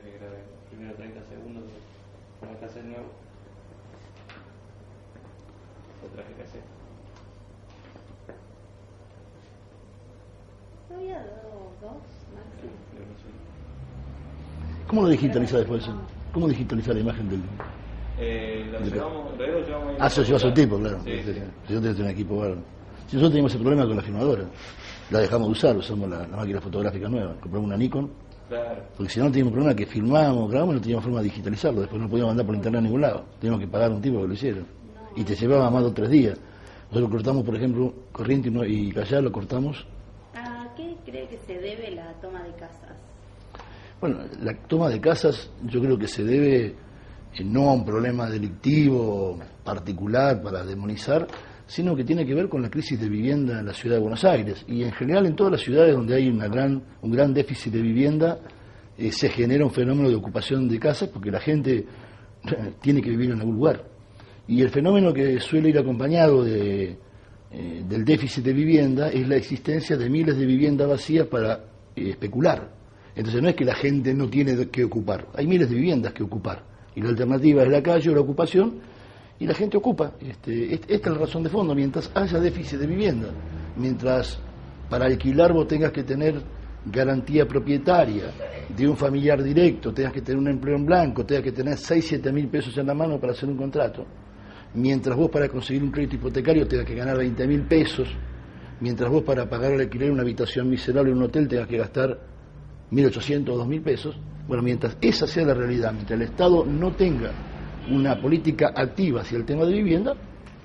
que grabe primero 30 segundos de una cassette nuevo. Lo traje cassette. ¿No había dos máximo? Creo que sí. ¿Cómo lo digitaliza después? ¿Cómo digitalizar la imagen del...? Lo llevamos, en realidad lo llevamos ahí. Ah, se lo llevas al tipo, claro. Sí, Sí, sí. sí. Si yo tengo un equipo bárbaro. Si nosotros teníamos ese problema con la filmadora, la dejamos de usar, usamos la máquina fotográfica nueva, compramos una Nikon, Claro. porque si no teníamos problema que filmábamos, grabábamos y no teníamos forma de digitalizarlo, después no podíamos mandar por internet a ningún lado, teníamos que pagar a un tipo que lo hiciera. Y te llevaba más de 3 días. Nosotros cortamos, por ejemplo, Corriente y Callao, lo cortamos. ¿A qué cree que se debe la toma de casas? Bueno, la toma de casas yo creo que se debe no a un problema delictivo particular para demonizar, sino que tiene que ver con la crisis de vivienda en la ciudad de Buenos Aires. Y en general en todas las ciudades donde hay un gran déficit de vivienda, se genera un fenómeno de ocupación de casas porque la gente tiene que vivir en algún lugar. Y el fenómeno que suele ir acompañado del déficit de vivienda es la existencia de miles de viviendas vacías para especular. Entonces no es que la gente no tiene que ocupar, hay miles de viviendas que ocupar. Y la alternativa es la calle o la ocupación, y la gente ocupa. Esta es la razón de fondo. Mientras haya déficit de vivienda, mientras para alquilar vos tengas que tener garantía propietaria de un familiar directo, tengas que tener un empleo en blanco, tengas que tener 6-7 mil pesos en la mano para hacer un contrato, mientras vos para conseguir un crédito hipotecario tengas que ganar 20.000 pesos, mientras vos para pagar el alquiler de una habitación miserable en un hotel tengas que gastar 1.800 o 2.000 pesos, bueno, mientras esa sea la realidad, mientras el Estado no tenga una política activa hacia el tema de vivienda,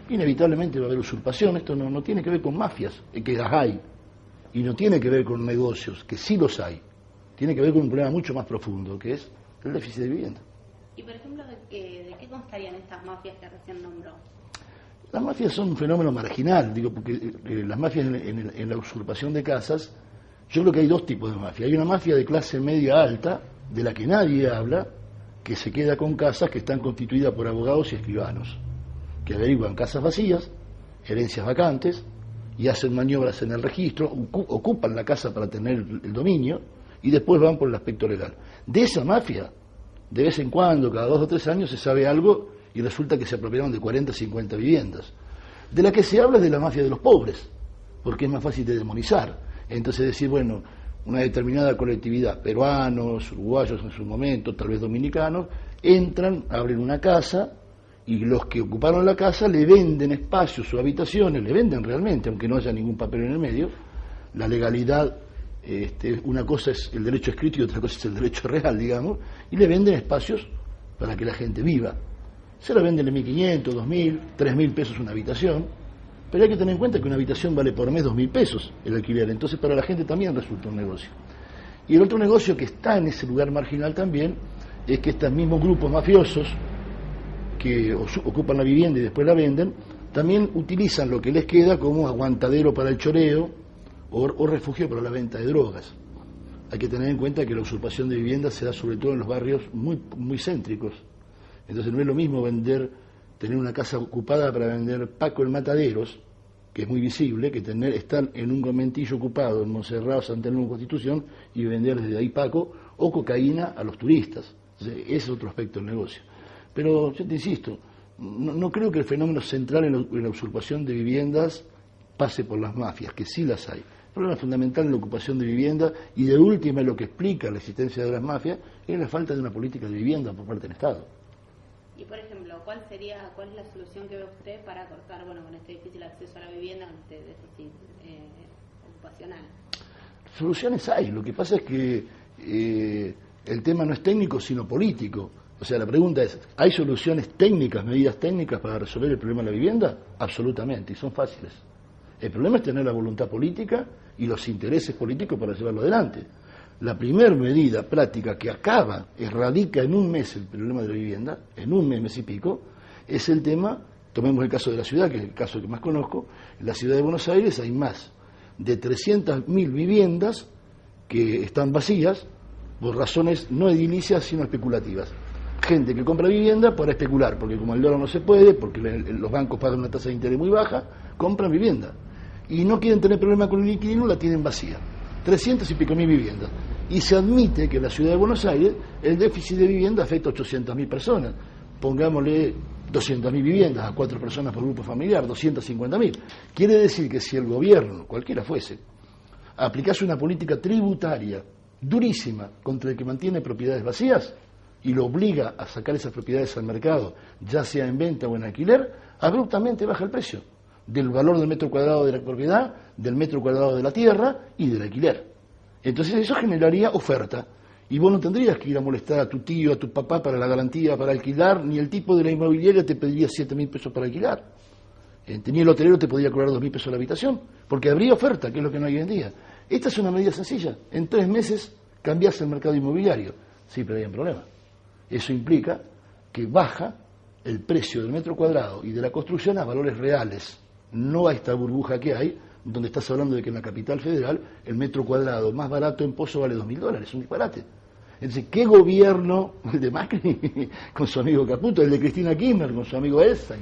inevitablemente va a haber usurpación. Esto no tiene que ver con mafias, que las hay, y no tiene que ver con negocios, que sí los hay, tiene que ver con un problema mucho más profundo, que es el déficit de vivienda. Y por ejemplo, ¿de qué constarían estas mafias que recién nombró? Las mafias son un fenómeno marginal, digo, porque las mafias en la usurpación de casas, yo creo que hay dos tipos de mafia. Hay una mafia de clase media alta, de la que nadie habla, que se queda con casas que están constituidas por abogados y escribanos, que averiguan casas vacías, herencias vacantes, y hacen maniobras en el registro, ocupan la casa para tener el dominio, y después van por el aspecto legal. De esa mafia, de vez en cuando, cada 2 o 3 años, se sabe algo, y resulta que se apropiaron de 40 o 50 viviendas. De la que se habla es de la mafia de los pobres, porque es más fácil de demonizar. Entonces decir, bueno, una determinada colectividad, peruanos, uruguayos en su momento, tal vez dominicanos, entran, abren una casa y los que ocuparon la casa le venden espacios o habitaciones, le venden realmente, aunque no haya ningún papel en el medio. La legalidad, una cosa es el derecho escrito y otra cosa es el derecho real, digamos, y le venden espacios para que la gente viva. Se la venden de 1.500, 2.000, 3.000 pesos una habitación, pero hay que tener en cuenta que una habitación vale por mes 2.000 pesos el alquiler, entonces para la gente también resulta un negocio. Y el otro negocio que está en ese lugar marginal también es que estos mismos grupos mafiosos que ocupan la vivienda y después la venden, también utilizan lo que les queda como aguantadero para el choreo o refugio para la venta de drogas. Hay que tener en cuenta que la usurpación de viviendas se da sobre todo en los barrios muy céntricos. Entonces no es lo mismo tener una casa ocupada para vender Paco en Mataderos, que es muy visible, que estar en un conventillo ocupado en Monserrat, Santa Elena, Constitución, y vender desde ahí Paco o cocaína a los turistas. Entonces, ese es otro aspecto del negocio. Pero yo te insisto, no creo que el fenómeno central en la usurpación de viviendas pase por las mafias, que sí las hay. El problema fundamental en la ocupación de vivienda, y de última lo que explica la existencia de las mafias, es la falta de una política de vivienda por parte del Estado. Y por ejemplo, ¿cuál es la solución que ve usted para cortar, con este difícil acceso a la vivienda, con este déficit ocupacional? Soluciones hay, lo que pasa es que el tema no es técnico sino político. O sea, la pregunta es, ¿hay soluciones técnicas, medidas técnicas para resolver el problema de la vivienda? Absolutamente, y son fáciles. El problema es tener la voluntad política y los intereses políticos para llevarlo adelante. La primera medida práctica que erradica en un mes el problema de la vivienda, en un mes y pico, es el tema, tomemos el caso de la ciudad, que es el caso que más conozco. En la ciudad de Buenos Aires hay más de 300.000 viviendas que están vacías por razones no edilicias sino especulativas. Gente que compra vivienda para especular, porque como el dólar no se puede, porque los bancos pagan una tasa de interés muy baja, compran vivienda. Y no quieren tener problema con el inquilino, la tienen vacía. 300 y pico mil viviendas. y se admite que en la ciudad de Buenos Aires el déficit de vivienda afecta a 800.000 personas. Pongámosle 200.000 viviendas a 4 personas por grupo familiar, 250.000. Quiere decir que si el gobierno, cualquiera fuese, aplicase una política tributaria durísima contra el que mantiene propiedades vacías y lo obliga a sacar esas propiedades al mercado, ya sea en venta o en alquiler, abruptamente baja el precio del valor del metro cuadrado de la propiedad, del metro cuadrado de la tierra y del alquiler. Entonces eso generaría oferta y vos no tendrías que ir a molestar a tu tío, a tu papá para la garantía para alquilar, ni el tipo de la inmobiliaria te pediría 7.000 pesos para alquilar, ni el hotelero te podría cobrar 2.000 pesos la habitación, porque habría oferta, que es lo que no hay hoy en día. Esta es una medida sencilla, en 3 meses cambias el mercado inmobiliario, sí, pero hay un problema. Eso implica que baja el precio del metro cuadrado y de la construcción a valores reales, no a esta burbuja que hay, donde estás hablando de que en la capital federal el metro cuadrado más barato en Pozo vale $2.000, es un disparate. Entonces, ¿qué gobierno, el de Macri con su amigo Caputo, el de Cristina Kirchner con su amigo Elstein,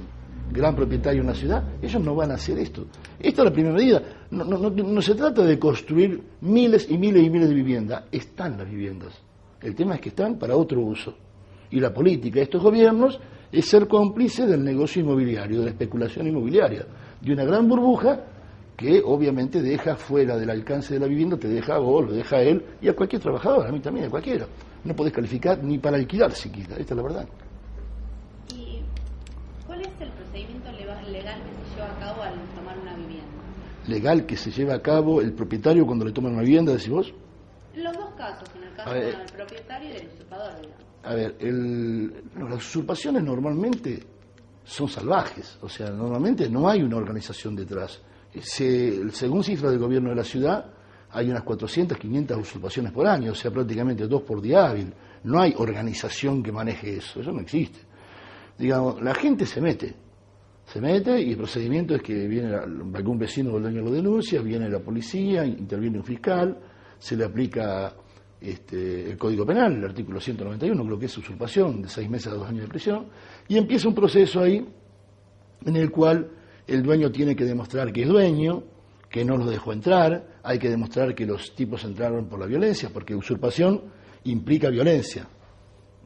gran propietario en la ciudad? Ellos no van a hacer esto. Esta es la primera medida. No se trata de construir miles y miles y miles de viviendas, están las viviendas. El tema es que están para otro uso. Y la política de estos gobiernos es ser cómplice del negocio inmobiliario, de la especulación inmobiliaria, de una gran burbuja que obviamente deja fuera del alcance de la vivienda, te deja a vos, lo deja a él y a cualquier trabajador, a mí también, a cualquiera. No podés calificar ni para alquilar siquiera, esta es la verdad. ¿Y cuál es el procedimiento legal que se lleva a cabo al tomar una vivienda? ¿Legal que se lleva a cabo el propietario cuando le toman una vivienda, decís vos? En los dos casos, en el caso del propietario y del usurpador, digamos. A ver, las usurpaciones normalmente son salvajes, o sea, normalmente no hay una organización detrás. Según cifras del gobierno de la ciudad, hay unas 400, 500 usurpaciones por año, o sea, prácticamente 2 por día hábil. No hay organización que maneje eso no existe. Digamos, la gente se mete y el procedimiento es que viene algún vecino o el dueño lo denuncia, viene la policía, interviene un fiscal, se le aplica el Código Penal, el artículo 191, creo que es usurpación, de 6 meses a 2 años de prisión, y empieza un proceso ahí en el cual el dueño tiene que demostrar que es dueño, que no los dejó entrar, hay que demostrar que los tipos entraron por la violencia, porque usurpación implica violencia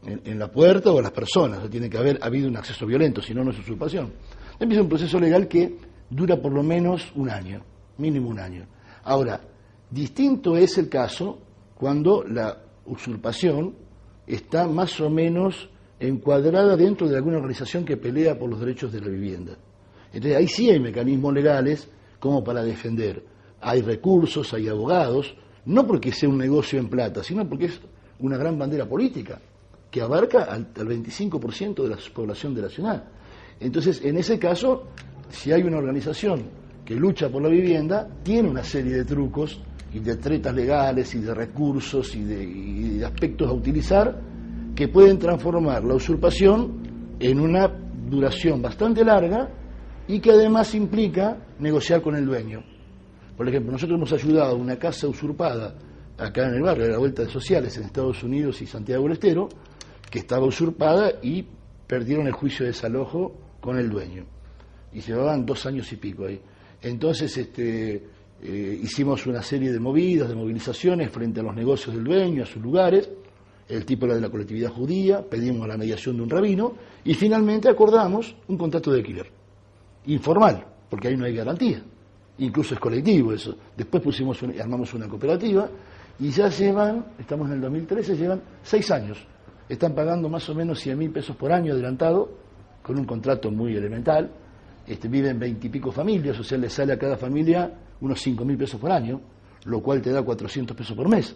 en la puerta o a las personas, o sea, tiene que haber habido un acceso violento, si no, no es usurpación. Empieza un proceso legal que dura por lo menos un año, mínimo un año. Ahora, distinto es el caso cuando la usurpación está más o menos encuadrada dentro de alguna organización que pelea por los derechos de la vivienda. Entonces ahí sí hay mecanismos legales como para defender. Hay recursos, hay abogados, no porque sea un negocio en plata, sino porque es una gran bandera política que abarca al 25% de la población de la ciudad. Entonces, en ese caso, si hay una organización que lucha por la vivienda, tiene una serie de trucos y de tretas legales y de recursos y de aspectos a utilizar que pueden transformar la usurpación en una duración bastante larga y que además implica negociar con el dueño. Por ejemplo, nosotros hemos ayudado a una casa usurpada acá en el barrio de la Vuelta de Sociales en Estados Unidos y Santiago del Estero, que estaba usurpada y perdieron el juicio de desalojo con el dueño. Y llevaban 2 años y pico ahí. Entonces hicimos una serie de movidas, de movilizaciones frente a los negocios del dueño, a sus lugares. El tipo era de la colectividad judía, pedimos la mediación de un rabino y finalmente acordamos un contrato de alquiler. Informal, porque ahí no hay garantía. Incluso es colectivo eso. Después armamos una cooperativa y ya estamos en el 2013, llevan 6 años. Están pagando más o menos 100.000 pesos por año adelantado, con un contrato muy elemental. Viven 20 y pico familias, o sea, le sale a cada familia unos 5.000 pesos por año, lo cual te da 400 pesos por mes.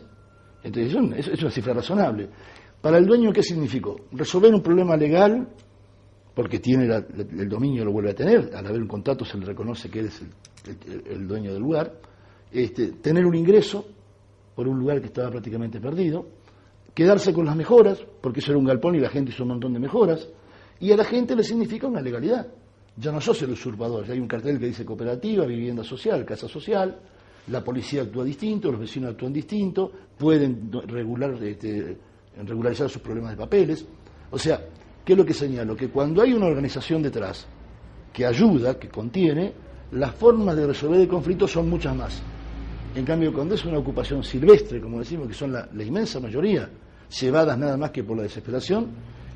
Entonces, es una cifra razonable. Para el dueño, ¿qué significó? Resolver un problema legal, porque tiene el dominio, lo vuelve a tener, al haber un contrato se le reconoce que él es el dueño del lugar, tener un ingreso por un lugar que estaba prácticamente perdido, quedarse con las mejoras, porque eso era un galpón y la gente hizo un montón de mejoras, y a la gente le significa una legalidad. Ya no sos el usurpador, ya hay un cartel que dice cooperativa, vivienda social, casa social, la policía actúa distinto, los vecinos actúan distinto, pueden regularizar sus problemas de papeles. O sea, ¿qué es lo que señalo? Que cuando hay una organización detrás que ayuda, que contiene, las formas de resolver el conflicto son muchas más. En cambio, cuando es una ocupación silvestre, como decimos, que son la inmensa mayoría, llevadas nada más que por la desesperación,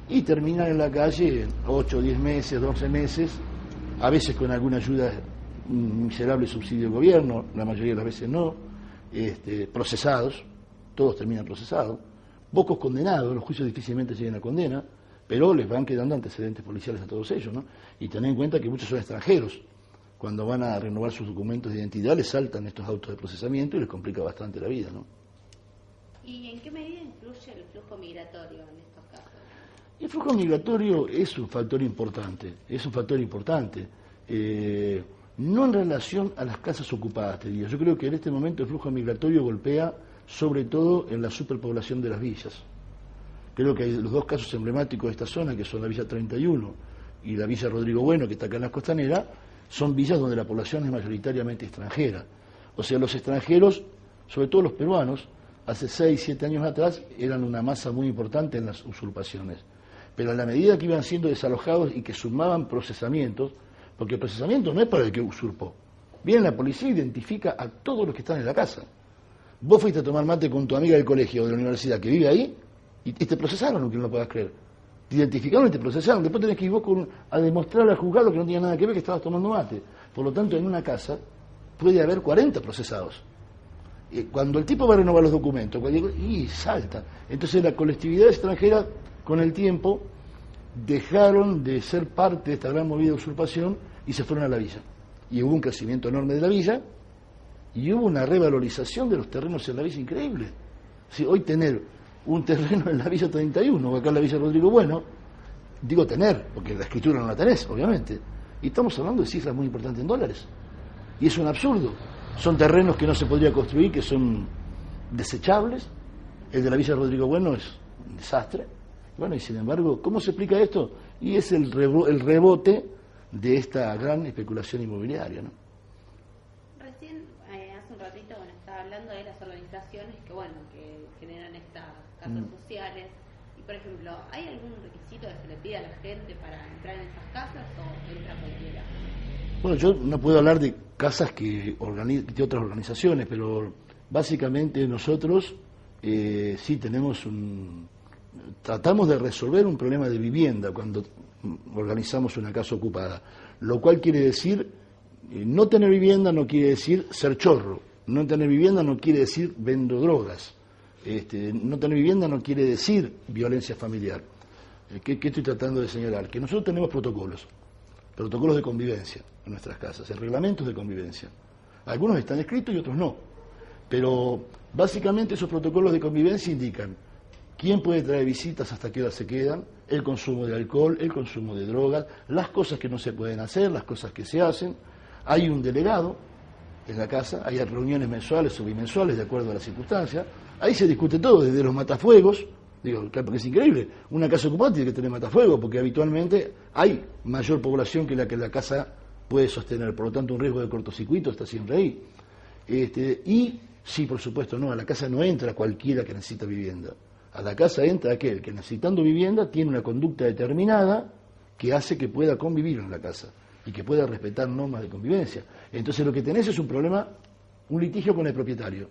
y terminan en la calle 8, 10 meses, 12 meses, a veces con alguna ayuda, un miserable subsidio del gobierno, la mayoría de las veces no, procesados, todos terminan procesados, pocos condenados, los juicios difícilmente llegan a condena, pero les van quedando antecedentes policiales a todos ellos, ¿no? Y tener en cuenta que muchos son extranjeros. Cuando van a renovar sus documentos de identidad les saltan estos autos de procesamiento y les complica bastante la vida, ¿no? ¿Y en qué medida influye el flujo migratorio en estos casos? El flujo migratorio es un factor importante, no en relación a las casas ocupadas, te diría. Yo creo que en este momento el flujo migratorio golpea sobre todo en la superpoblación de las villas. Creo que hay los dos casos emblemáticos de esta zona, que son la Villa 31 y la Villa Rodrigo Bueno, que está acá en la costanera, son villas donde la población es mayoritariamente extranjera. O sea, los extranjeros, sobre todo los peruanos, hace 6, 7 años atrás eran una masa muy importante en las usurpaciones. Pero a la medida que iban siendo desalojados y que sumaban procesamientos, porque el procesamiento no es para el que usurpó. Viene la policía e identifica a todos los que están en la casa. Vos fuiste a tomar mate con tu amiga del colegio o de la universidad que vive ahí y te procesaron, aunque no lo puedas creer. Te identificaron y te procesaron. Después tenés que ir vos a demostrar al juzgado que no tenía nada que ver, que estabas tomando mate. Por lo tanto, en una casa puede haber 40 procesados. Cuando el tipo va a renovar los documentos, y salta. Entonces la colectividad extranjera, con el tiempo, dejaron de ser parte de esta gran movida de usurpación y se fueron a la villa. Y hubo un crecimiento enorme de la villa y hubo una revalorización de los terrenos en la villa increíble. Si hoy tener un terreno en la Villa 31 o acá en la Villa Rodrigo Bueno, digo tener, porque la escritura no la tenés, obviamente, y estamos hablando de cifras muy importantes en dólares. Y es un absurdo. Son terrenos que no se podría construir, que son desechables. El de la Villa Rodrigo Bueno es un desastre. Bueno, y sin embargo, ¿cómo se explica esto? Y es el rebote de esta gran especulación inmobiliaria, ¿no? Recién, hace un ratito, estaba hablando de las organizaciones que generan estas casas sociales. Y, por ejemplo, ¿hay algún requisito que se le pida a la gente para entrar en esas casas o entra cualquiera? Bueno, yo no puedo hablar de casas de otras organizaciones, pero básicamente nosotros sí tratamos de resolver un problema de vivienda cuando organizamos una casa ocupada, lo cual quiere decir, no tener vivienda no quiere decir ser chorro, no tener vivienda no quiere decir vendo drogas, no tener vivienda no quiere decir violencia familiar. ¿Qué estoy tratando de señalar? Que nosotros tenemos protocolos de convivencia en nuestras casas, reglamentos de convivencia. Algunos están escritos y otros no, pero básicamente esos protocolos de convivencia indican quién puede traer visitas, hasta qué hora se quedan, el consumo de alcohol, el consumo de drogas, las cosas que no se pueden hacer, las cosas que se hacen. Hay un delegado en la casa, hay reuniones mensuales o bimensuales de acuerdo a las circunstancias. Ahí se discute todo, desde los matafuegos. Digo, porque es increíble, una casa ocupada tiene que tener matafuego, porque habitualmente hay mayor población que la casa puede sostener, por lo tanto un riesgo de cortocircuito está siempre ahí. Y sí, por supuesto, no, a la casa no entra cualquiera que necesita vivienda. A la casa entra aquel que, necesitando vivienda, tiene una conducta determinada que hace que pueda convivir en la casa y que pueda respetar normas de convivencia. Entonces lo que tenés es un problema, un litigio con el propietario.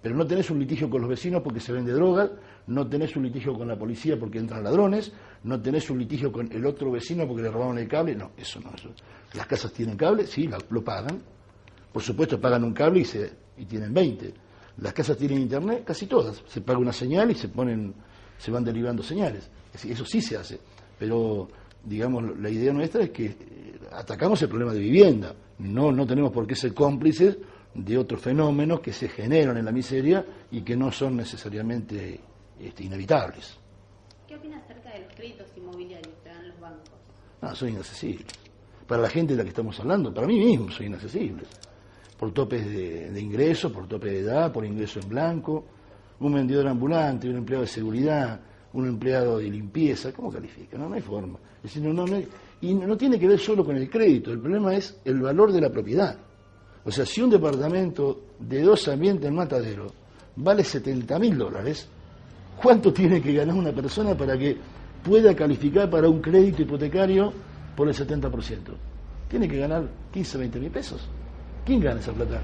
Pero no tenés un litigio con los vecinos porque se vende droga, no tenés un litigio con la policía porque entran ladrones, no tenés un litigio con el otro vecino porque le robaron el cable, no, eso no. Las casas tienen cable, sí, lo pagan, por supuesto pagan un cable y tienen 20. Las casas tienen internet, casi todas, se paga una señal y se van derivando señales, eso sí se hace, pero digamos, la idea nuestra es que atacamos el problema de vivienda, no tenemos por qué ser cómplices de otros fenómenos que se generan en la miseria y que no son necesariamente inevitables. ¿Qué opina acerca de los créditos inmobiliarios que dan los bancos? No, son inaccesibles. Para la gente de la que estamos hablando, para mí mismo son inaccesibles. Por topes de ingreso, por tope de edad, por ingreso en blanco, un vendedor ambulante, un empleado de seguridad, un empleado de limpieza, ¿cómo califica? No hay forma. Es decir, y no tiene que ver solo con el crédito, el problema es el valor de la propiedad. O sea, si un departamento de 2 ambientes en Matadero vale $70.000, ¿cuánto tiene que ganar una persona para que pueda calificar para un crédito hipotecario por el 70%? Tiene que ganar 15, 20 mil pesos. ¿Quién gana esa plata?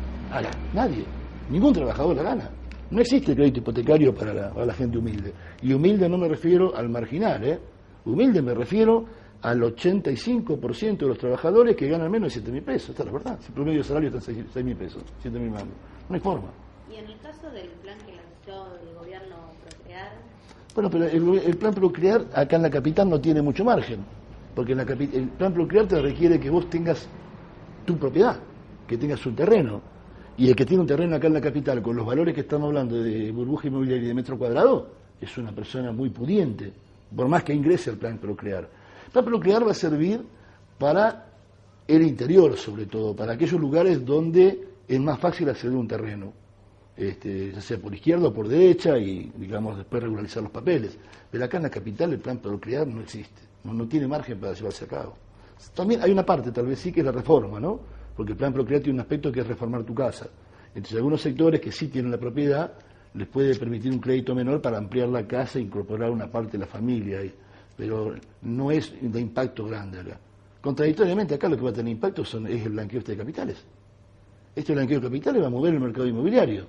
Nadie. Ningún trabajador la gana. No existe crédito hipotecario para la gente humilde. Y humilde no me refiero al marginal, ¿eh? Humilde me refiero al 85% de los trabajadores que ganan menos de 7.000 pesos. Esta es la verdad. Si el promedio de salario está en 6.000 pesos, 7.000 mangos. No hay forma. Y en el caso del plan que lanzó el gobierno Procrear. Bueno, pero el plan Procrear acá en la capital no tiene mucho margen. Porque el plan Procrear te requiere que vos tengas tu propiedad, que tengas un terreno. Y el que tiene un terreno acá en la capital, con los valores que estamos hablando de burbuja inmobiliaria y de metro cuadrado, es una persona muy pudiente, por más que ingrese al plan Procrear. El plan Procrear va a servir para el interior, sobre todo, para aquellos lugares donde es más fácil acceder a un terreno, ya sea por izquierda o por derecha, y, digamos, después regularizar los papeles. Pero acá en la capital el plan Procrear no existe, no tiene margen para llevarse a cabo. También hay una parte, tal vez sí, que es la reforma, ¿no? Porque el plan Procrear tiene un aspecto que es reformar tu casa. Entonces, algunos sectores que sí tienen la propiedad, les puede permitir un crédito menor para ampliar la casa e incorporar una parte de la familia ahí. Pero no es de impacto grande acá. Contradictoriamente, acá lo que va a tener impacto es el blanqueo de capitales. Este blanqueo de capitales va a mover el mercado inmobiliario.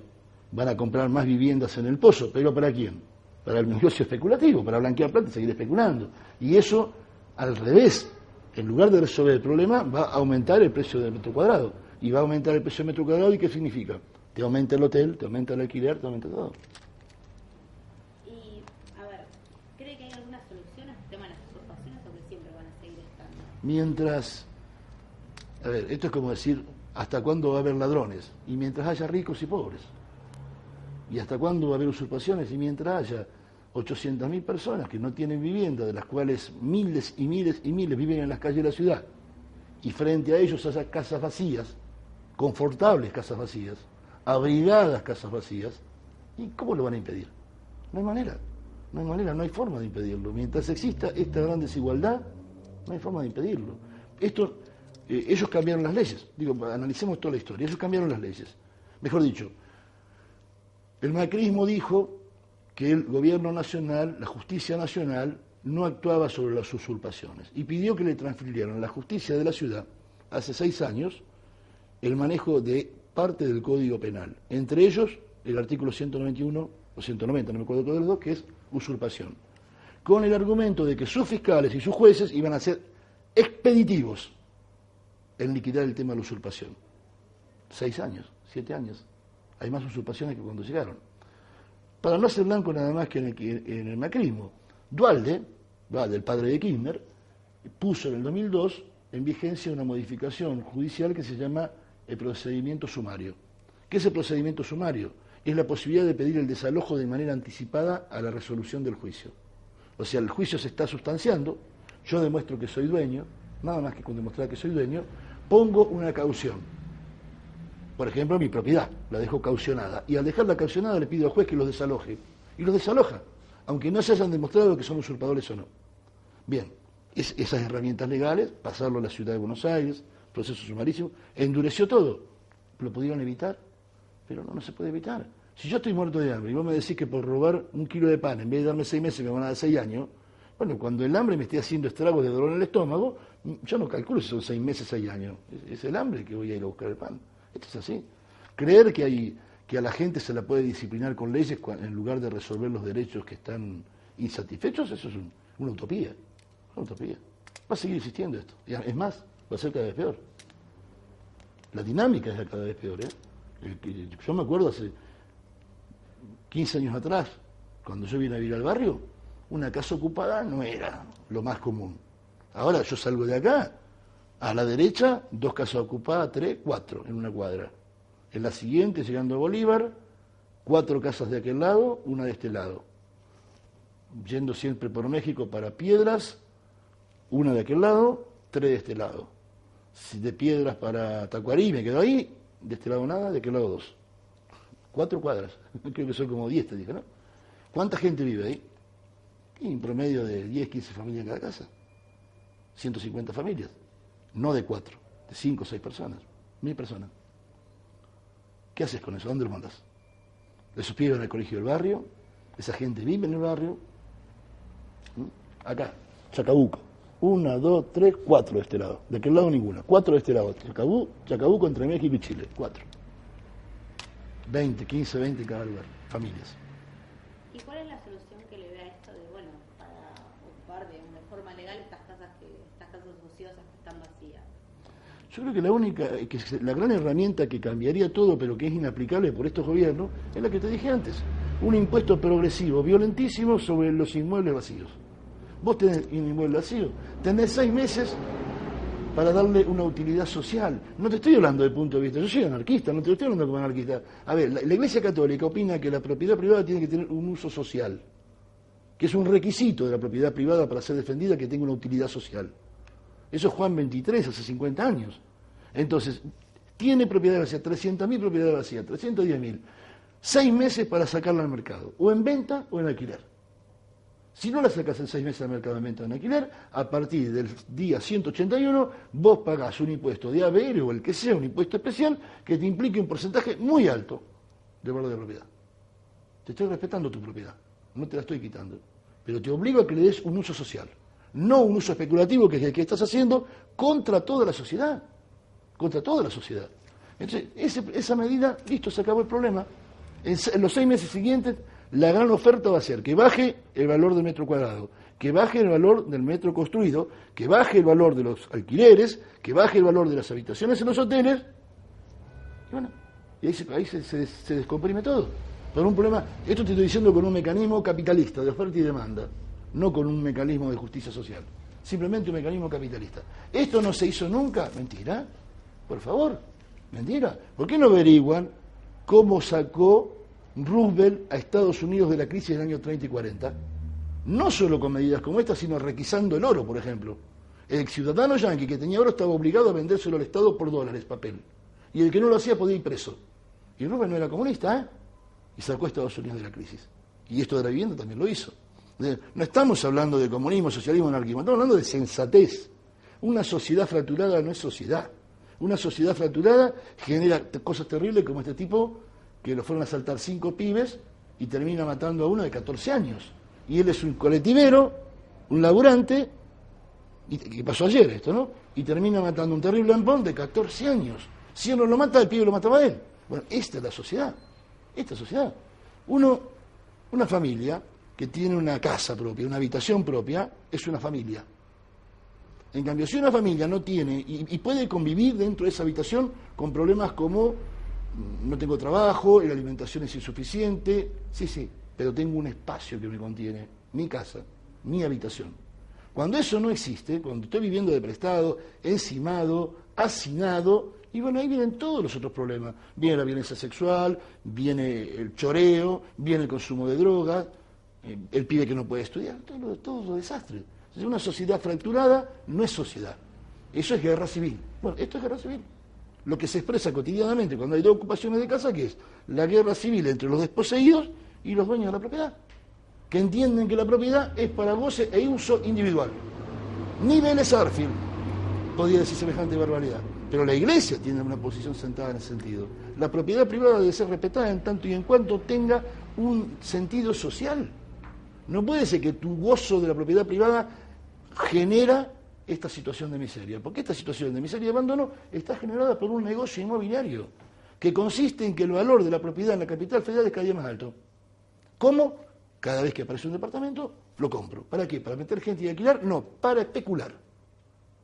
Van a comprar más viviendas en el pozo, pero ¿para quién? Para el negocio especulativo, para blanquear plata y seguir especulando. Y eso, al revés, en lugar de resolver el problema, va a aumentar el precio del metro cuadrado. Y va a aumentar el precio del metro cuadrado, ¿y qué significa? Te aumenta el hotel, te aumenta el alquiler, te aumenta todo. Y, a ver, ¿cree que hay alguna solución al tema de las usurpaciones o que siempre van a seguir estando? Mientras, a ver, esto es como decir, ¿hasta cuándo va a haber ladrones? Y mientras haya ricos y pobres. ¿Y hasta cuándo va a haber usurpaciones? Y mientras haya 800.000 personas que no tienen vivienda, de las cuales miles y miles y miles viven en las calles de la ciudad, y frente a ellos haya casas vacías, confortables casas vacías, abrigadas casas vacías, ¿y cómo lo van a impedir? No hay manera, no hay forma de impedirlo. Mientras exista esta gran desigualdad, no hay forma de impedirlo. Ellos cambiaron las leyes, analicemos toda la historia, ellos cambiaron las leyes. Mejor dicho, el macrismo dijo que el gobierno nacional, la justicia nacional, no actuaba sobre las usurpaciones y pidió que le transfirieran a la justicia de la ciudad, hace 6 años, el manejo de parte del Código Penal, entre ellos el artículo 191 o 190, no me acuerdo cuál de los dos, que es usurpación, con el argumento de que sus fiscales y sus jueces iban a ser expeditivos en liquidar el tema de la usurpación. 6 años, 7 años. Hay más usurpaciones que cuando llegaron. Para no ser blanco nada más que en el macrismo. Duhalde, el padre de Kirchner, puso en el 2002 en vigencia una modificación judicial que se llama el procedimiento sumario. ¿Qué es el procedimiento sumario? Es la posibilidad de pedir el desalojo de manera anticipada a la resolución del juicio. O sea, el juicio se está sustanciando, yo demuestro que soy dueño, nada más que con demostrar que soy dueño, pongo una caución. Por ejemplo, mi propiedad, la dejo caucionada. Y al dejarla caucionada le pido al juez que los desaloje. Y los desaloja, aunque no se hayan demostrado que son usurpadores o no. Bien, esas herramientas legales, pasarlo a la ciudad de Buenos Aires, proceso sumarísimo, endureció todo. ¿Lo pudieron evitar? Pero no se puede evitar. Si yo estoy muerto de hambre y vos me decís que por robar 1 kilo de pan, en vez de darme 6 meses, me van a dar 6 años, bueno, cuando el hambre me esté haciendo estragos de dolor en el estómago, yo no calculo si son 6 meses, 6 años. Es el hambre que voy a ir a buscar el pan. Esto es así. Creer que a la gente se la puede disciplinar con leyes en lugar de resolver los derechos que están insatisfechos, eso es una utopía. Una utopía. Va a seguir existiendo esto. Es más, va a ser cada vez peor. La dinámica es cada vez peor. Yo me acuerdo hace 15 años atrás, cuando yo vine a vivir al barrio, una casa ocupada no era lo más común. Ahora yo salgo de acá, a la derecha, 2 casas ocupadas, 3, 4 en una cuadra. En la siguiente, llegando a Bolívar, 4 casas de aquel lado, 1 de este lado. Yendo siempre por México para Piedras, 1 de aquel lado, 3 de este lado. Si de Piedras para Tacuarí me quedo ahí, de este lado nada, de aquel lado 2. 4 cuadras, creo que son como 10, te dije, ¿no? ¿Cuánta gente vive ahí? Y en promedio de 10, 15 familias en cada casa. 150 familias. No de 4, de 5 o 6 personas, 1000 personas. ¿Qué haces con eso? ¿Dónde lo mandas? Esos pibes van al colegio del barrio, esa gente vive en el barrio. Acá, Chacabuco. 1, 2, 3, 4 de este lado. De aquel lado ninguna. 4 de este lado. Chacabuco entre México y Chile. 4. 20, 15, 20 en cada lugar, familias. ¿Y cuál es la solución que le ve a esto de, bueno, para ocupar de forma legal estas casas ociosas que están vacías? Yo creo que la gran herramienta que cambiaría todo, pero que es inaplicable por estos gobiernos, es la que te dije antes. Un impuesto progresivo, violentísimo sobre los inmuebles vacíos. Vos tenés un inmueble vacío, tenés 6 meses para darle una utilidad social. No te estoy hablando desde el punto de vista, yo soy anarquista, no te estoy hablando como anarquista. A ver, la Iglesia Católica opina que la propiedad privada tiene que tener un uso social, que es un requisito de la propiedad privada para ser defendida, que tenga una utilidad social. Eso es Juan 23, hace 50 años. Entonces, tiene propiedad vacía, 300.000 propiedades vacías, 310.000. 6 meses para sacarla al mercado, o en venta o en alquiler. Si no la sacas en 6 meses al mercado en venta o en alquiler, a partir del día 181 vos pagás un impuesto de ABR o el que sea, un impuesto especial que te implique un porcentaje muy alto de valor de propiedad. Te estoy respetando tu propiedad, no te la estoy quitando, pero te obligo a que le des un uso social, no un uso especulativo que es el que estás haciendo contra toda la sociedad, contra toda la sociedad. Entonces, esa medida, listo, se acabó el problema. En los 6 meses siguientes, la gran oferta va a ser que baje el valor del metro cuadrado, que baje el valor del metro construido, que baje el valor de los alquileres, que baje el valor de las habitaciones en los hoteles, y bueno, y ahí se descomprime todo. Por un problema, esto te estoy diciendo con un mecanismo capitalista, de oferta y demanda, no con un mecanismo de justicia social, simplemente un mecanismo capitalista. ¿Esto no se hizo nunca? Mentira, por favor, mentira. ¿Por qué no averiguan cómo sacó Roosevelt a Estados Unidos de la crisis del año 30 y 40? No solo con medidas como esta, sino requisando el oro, por ejemplo. El ciudadano yanqui que tenía oro estaba obligado a vendérselo al Estado por dólares, papel. Y el que no lo hacía podía ir preso. Y Roosevelt no era comunista, ¿eh? Y sacó a Estados Unidos de la crisis. Y esto de la vivienda también lo hizo. No estamos hablando de comunismo, socialismo, anarquismo, estamos hablando de sensatez. Una sociedad fracturada no es sociedad. Una sociedad fracturada genera cosas terribles como este tipo que lo fueron a asaltar 5 pibes y termina matando a uno de 14 años. Y él es un colectivero, un laburante, y que pasó ayer esto, ¿no? Y termina matando a un terrible lampón de 14 años. Si él no lo mata, el pibe lo mataba a él. Bueno, esta es la sociedad. Esta sociedad. Una familia que tiene una casa propia, una habitación propia, es una familia. En cambio, si una familia no tiene, y puede convivir dentro de esa habitación con problemas como no tengo trabajo, la alimentación es insuficiente, sí, pero tengo un espacio que me contiene, mi casa, mi habitación. Cuando eso no existe, cuando estoy viviendo de prestado, encimado, hacinado, y bueno, ahí vienen todos los otros problemas. Viene la violencia sexual, viene el choreo, viene el consumo de drogas, el pibe que no puede estudiar, todos los desastres. Entonces, una sociedad fracturada no es sociedad. Eso es guerra civil. Bueno, esto es guerra civil. Lo que se expresa cotidianamente cuando hay 2 ocupaciones de casa, que es la guerra civil entre los desposeídos y los dueños de la propiedad, que entienden que la propiedad es para goce e uso individual. Ni Vélez Arfield podía decir semejante barbaridad, pero la Iglesia tiene una posición sentada en ese sentido. La propiedad privada debe ser respetada en tanto y en cuanto tenga un sentido social. No puede ser que tu gozo de la propiedad privada genera esta situación de miseria, porque esta situación de miseria y abandono está generada por un negocio inmobiliario que consiste en que el valor de la propiedad en la capital federal es cada día más alto. ¿Cómo? Cada vez que aparece un departamento, lo compro. ¿Para qué? ¿Para meter gente y alquilar? No, para especular.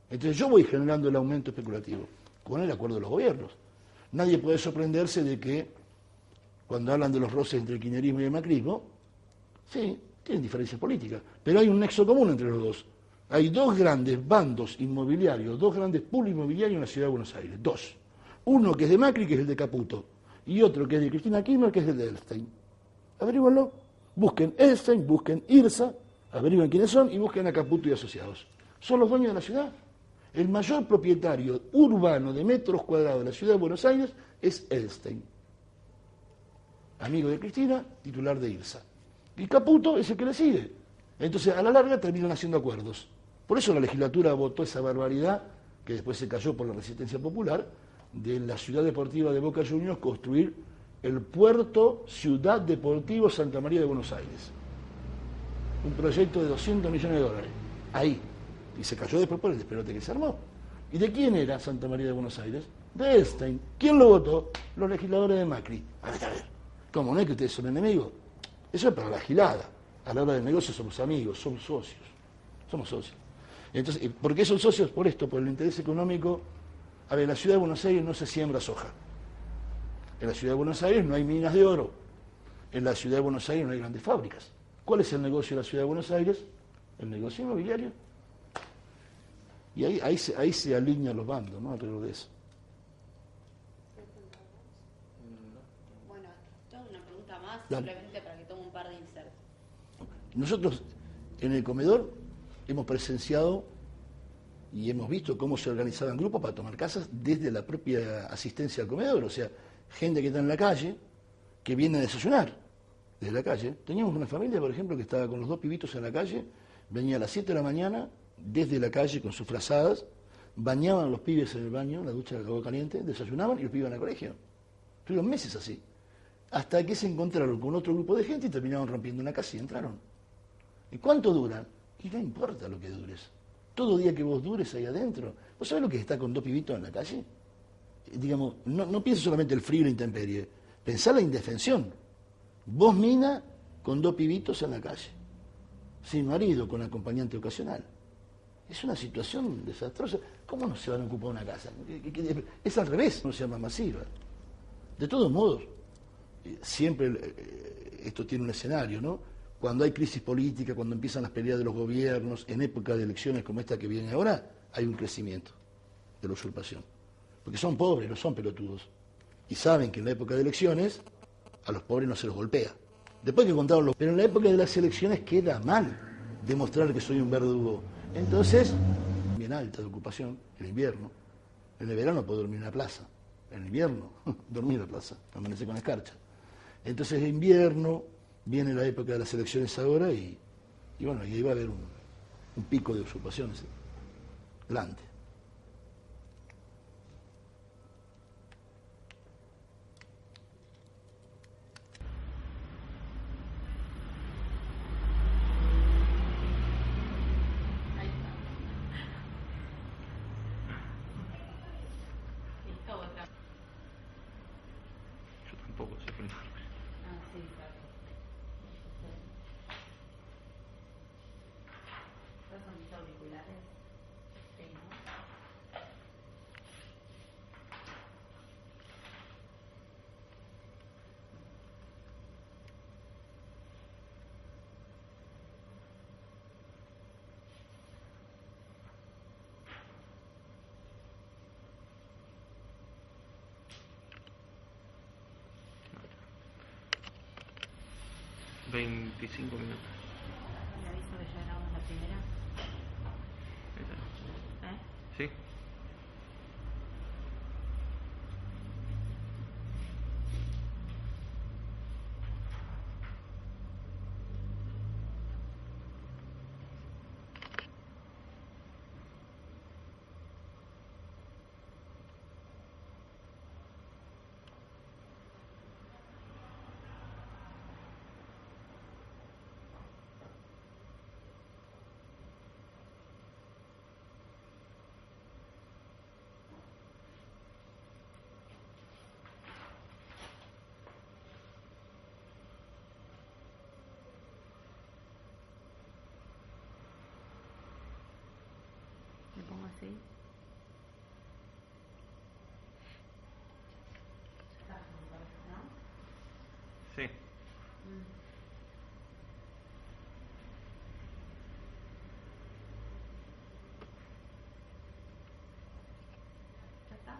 Entonces yo voy generando el aumento especulativo, con el acuerdo de los gobiernos. Nadie puede sorprenderse de que, cuando hablan de los roces entre el kirchnerismo y el macrismo, sí, tienen diferencias políticas, pero hay un nexo común entre los dos. Hay 2 grandes bandos inmobiliarios, 2 grandes pools inmobiliarios en la ciudad de Buenos Aires. 2. Uno que es de Macri, que es el de Caputo, y otro que es de Cristina Kirchner, que es el de Edelstein. Averíguanlo. Busquen Edelstein, busquen IRSA, averigüen quiénes son y busquen a Caputo y asociados. Son los dueños de la ciudad. El mayor propietario urbano de metros cuadrados de la ciudad de Buenos Aires es Edelstein. Amigo de Cristina, titular de IRSA. Y Caputo es el que le sigue. Entonces, a la larga terminan haciendo acuerdos. Por eso la legislatura votó esa barbaridad, que después se cayó por la resistencia popular, de la ciudad deportiva de Boca Juniors construir el puerto Ciudad Deportivo Santa María de Buenos Aires. Un proyecto de $200 millones. Ahí. Y se cayó después por el despelote que se armó. ¿Y de quién era Santa María de Buenos Aires? de Epstein. ¿Quién lo votó? Los legisladores de Macri. A ver, ¿cómo no es que ustedes son enemigos? Eso es para la gilada. A la hora del negocio somos amigos, somos socios. Somos socios. Entonces, ¿por qué son socios? Por esto, por el interés económico. A ver, en la ciudad de Buenos Aires no se siembra soja. En la ciudad de Buenos Aires no hay minas de oro. En la ciudad de Buenos Aires no hay grandes fábricas. ¿Cuál es el negocio de la ciudad de Buenos Aires? El negocio inmobiliario. Y ahí se alinean los bandos, ¿no? Alrededor de eso. Bueno, tengo una pregunta más, Dale. simplemente para que tome un par de insertos. Nosotros en el comedor hemos presenciado y hemos visto cómo se organizaban grupos para tomar casas desde la propia asistencia al comedor. O sea, gente que está en la calle, que viene a desayunar desde la calle. Teníamos una familia, por ejemplo, que estaba con los 2 pibitos en la calle, venía a las 7 de la mañana desde la calle con sus frazadas, bañaban a los pibes en el baño, en la ducha de agua caliente, desayunaban y los pibes iban al colegio. Estuvieron meses así. Hasta que se encontraron con otro grupo de gente y terminaron rompiendo una casa y entraron. ¿Y cuánto duran? Y no importa lo que dures. Todo día que vos dures ahí adentro. ¿Vos sabés lo que está con 2 pibitos en la calle? Digamos, no pienses solamente el frío y la intemperie. Pensá la indefensión. Vos, mina, con 2 pibitos en la calle. Sin marido, con acompañante ocasional. Es una situación desastrosa. ¿Cómo no se van a ocupar una casa? Es al revés, no se llama masiva. De todos modos, siempre esto tiene un escenario, ¿no? Cuando hay crisis política, cuando empiezan las peleas de los gobiernos, en época de elecciones como esta que viene ahora, hay un crecimiento de la usurpación. Porque son pobres, no son pelotudos. Y saben que en la época de elecciones a los pobres no se los golpea. Después que contaron los... Pero en la época de las elecciones queda mal demostrar que soy un verdugo. Entonces, bien alta de ocupación, el invierno. En el verano puedo dormir en la plaza. En el invierno, dormir en la plaza, amanecer con escarcha. Entonces, en invierno, viene la época de las elecciones ahora y bueno, y ahí va a haber un pico de usurpaciones grande. Ahí está. Listo, otra. Yo tampoco sé printar. Ah, sí, claro. ¿Estos son mis auriculares? Sí, ¿no? $25 minutos. Le aviso que ya grabamos la primera. ¿Eh? ¿Sí? Le pongo así. ¿No? Sí. ¿Ya está?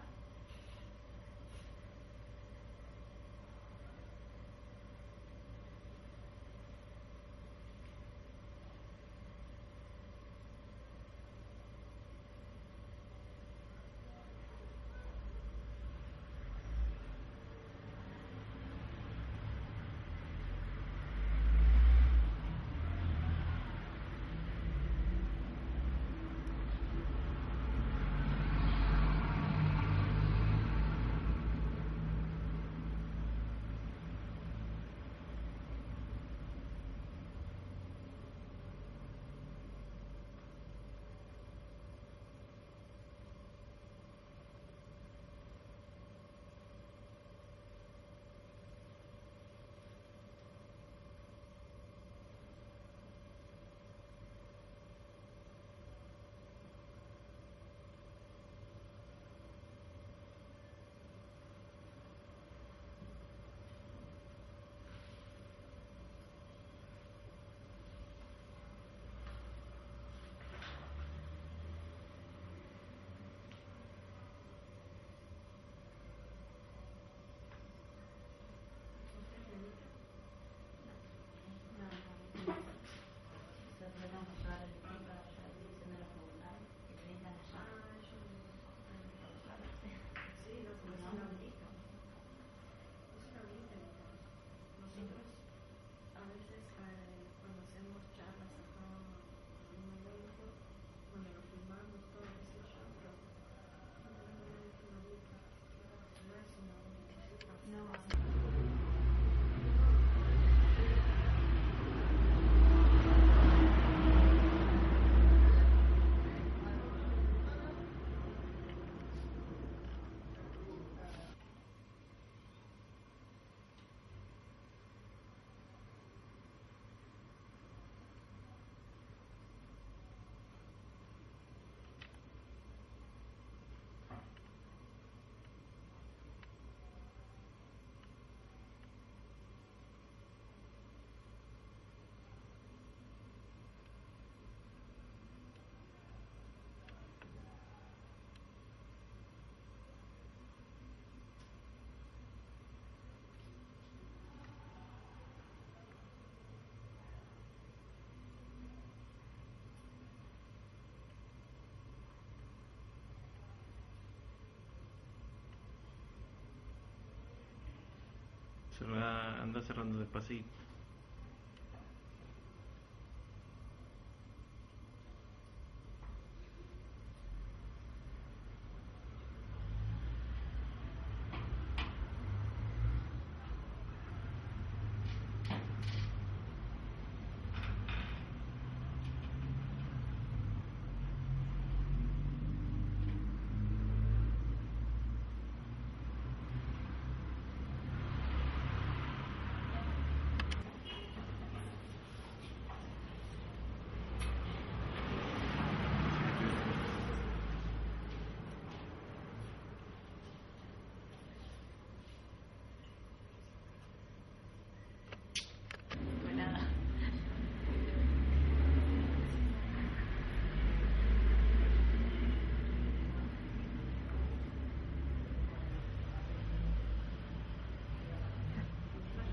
Se va a andar cerrando despacito.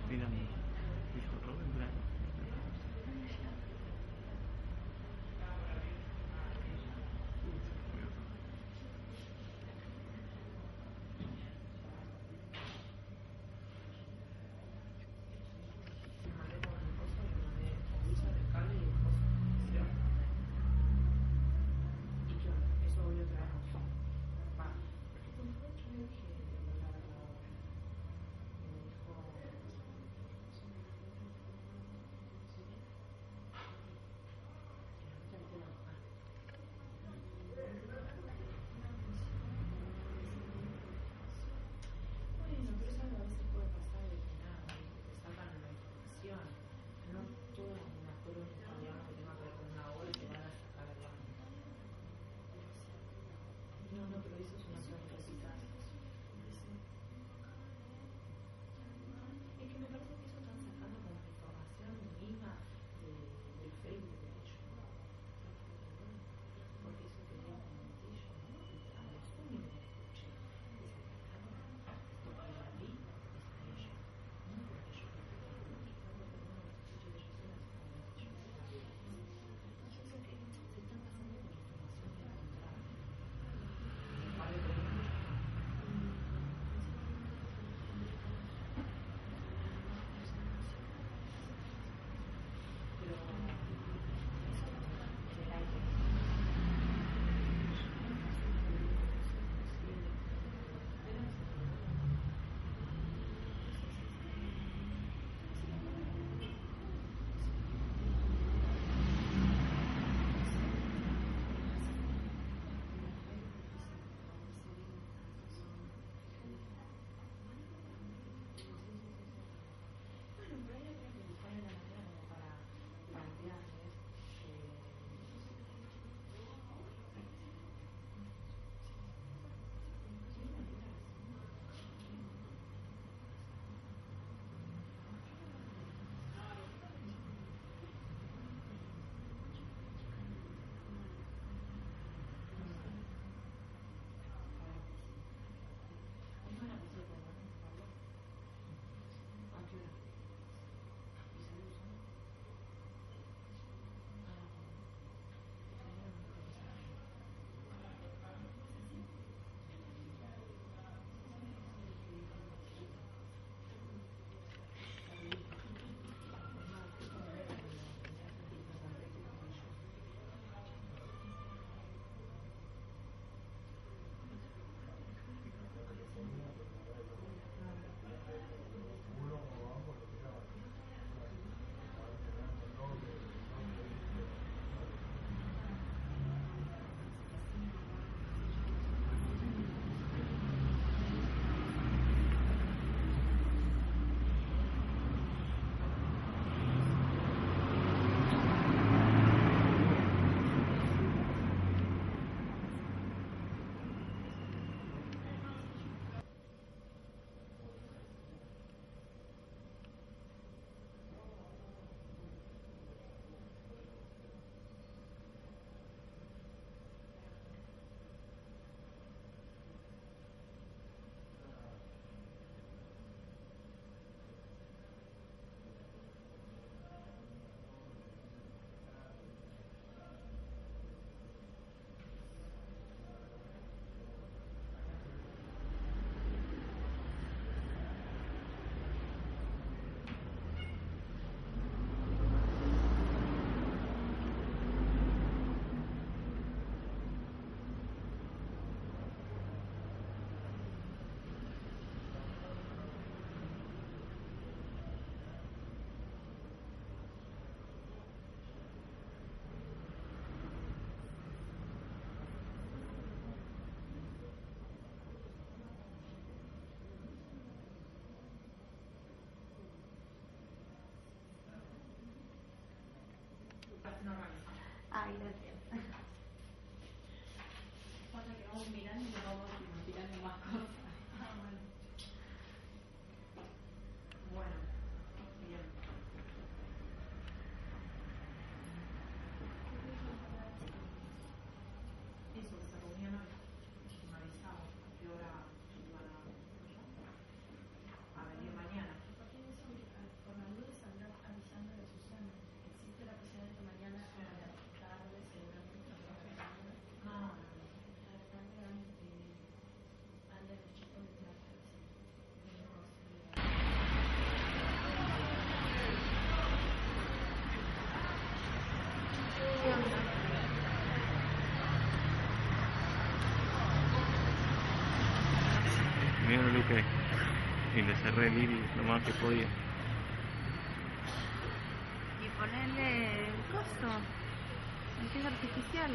Mira, dijo Robin Blanc. Ok. Y le cerré el iris lo más que podía. Y ponerle el coso, el que es artificial.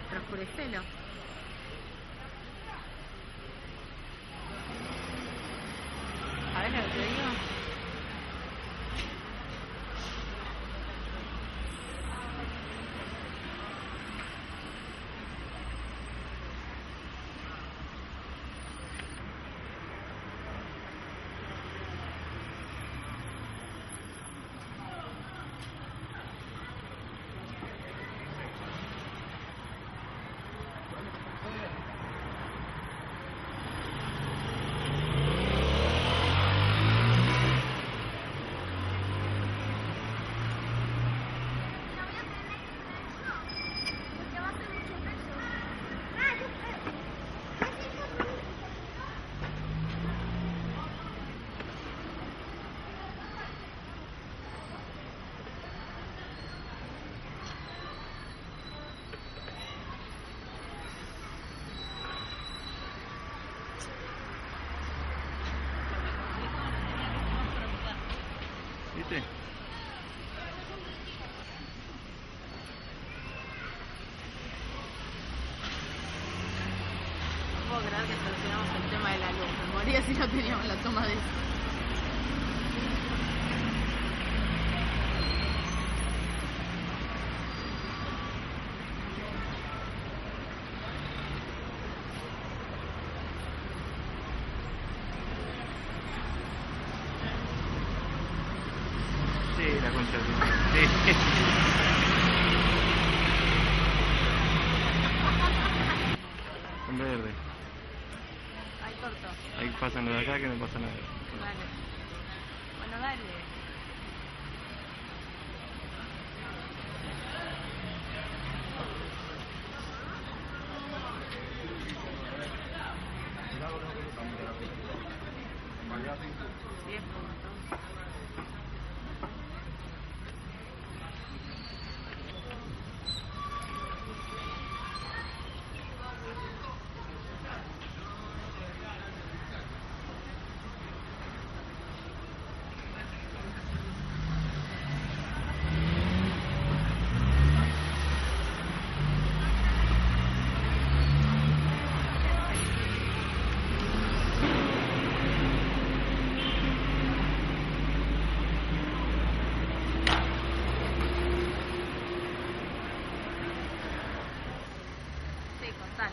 Transcurecelo. A ver lo que te digo. ¿Viste? No puedo creer que solucionamos el tema de la luz. Me moría si no teníamos la toma de eso. Sí, la concha de tu madre. Sí. En verde. Ahí corto. Ahí pasan los de acá que no pasa nada. Dale. Bueno, dale. Diez puntos. Sí, con sal.